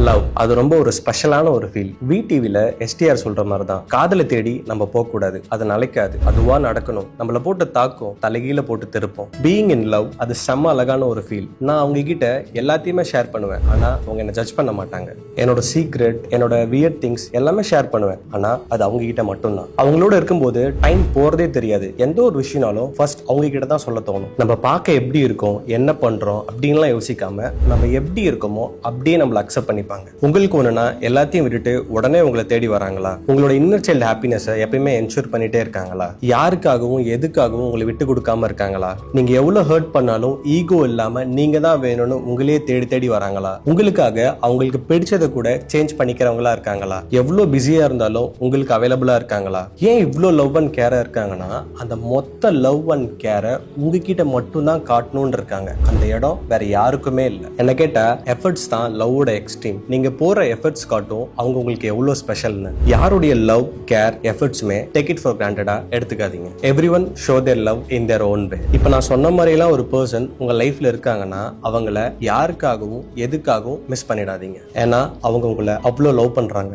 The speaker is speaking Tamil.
லவ் அது ரொம்ப ஒரு ஸ்பெஷலான ஒரு ஃபீல். VTVல STR சொல்ற மாதிரி தான், காதலை தேடி நம்ம போக கூடாது, அது நிலைக்காது, அதுவா நடக்கணும், நம்மள போட்டு தாக்கும், தலைகீழ போட்டு திருப்போம். பீயிங் இன் லவ் அது செம்ம அழகான ஒரு ஃபீல். நான் அவங்க கிட்ட எல்லாத்தையுமே ஷேர் பண்ணுவேன், ஆனா அவங்க என்ன ஜட்ஜ் பண்ண மாட்டாங்க. என்னோட சீக்ரெட், என்னோட வியர்ட் திங்ஸ் எல்லாமே ஷேர் பண்ணுவேன், ஆனா அது அவங்க கிட்ட மட்டும்தான். அவங்களோட இருக்கும்போது டைம் போறதே தெரியாது. எந்த ஒரு விஷயம்னாலும் ஃபர்ஸ்ட் அவங்க கிட்ட தான் சொல்ல தோணும். நம்ம பார்க்க எப்படி இருக்கோம், என்ன பண்றோம் அப்படின்லாம் யோசிக்காம நம்ம எப்படி இருக்கோமோ அப்படியே நம்மள அக்செப்ட் பண்ணிப்பாங்க. உங்களுக்கு ஒண்ணுனா எல்லாத்தையும் விட்டுட்டு உடனே உங்களை தேடி வராங்களா? உங்களோட இன்னர் சைல்டு ஹாப்பினஸ் எப்பயுமே என்ஷூர் பண்ணிட்டே இருக்காங்களா? யாருக்காகவும் எதுக்காகவும் உங்களை விட்டு கொடுக்காம இருக்காங்களா? நீங்க எவ்வளவு ஹர்ட் பண்ணாலும் ஈகோ இல்லாம நீங்க தான் வேணும்னு உங்களையே தேடி தேடி வராங்களா? உங்களுக்காக அவங்களுக்கு பிடிச்சதை கூட சேஞ்ச் பண்ணிக்கிறவங்களா இருக்காங்களா? எவ்வளவு பிஸியா இருந்தாலும் உங்களுக்கு அவைலபிளா இருக்காங்களா? ஏன் இவ்வளோ லவ் அண்ட் கேரா இருக்காங்கன்னா, அந்த மொத்த லவ் அண்ட் கேரை உங்ககிட்ட மட்டும் தான் காட்டணும்னு இருக்காங்க. அந்த இடம் வேற யாருக்குமே இல்லை. என்ன கேட்டா எஃபர்ட்ஸ் தான் லவ்வோட எக்ஸ்ட்ரீம். நீங்க போற எஃபர்ட்ஸ் காட்டும் அவங்க உங்களுக்கு எவ்வளவு ஸ்பெஷல்னு. யாருடைய லவ் கேர் எஃபர்ட்ஸுமே டேக் இட் ஃபார் கிராண்டடா எடுத்துக்காதீங்க. Everyone show their love in their own way. இப்போ நான் சொன்ன மாதிரிலாம் ஒரு பர்சன் உங்க லைஃப்ல இருக்காங்கன்னா அவங்கள யாருக்காகவும் எதுக்காகவும் மிஸ் பண்ணிடாதீங்க. ஏன்னா அவங்க உங்களை அவ்வளோ லவ் பண்றாங்க.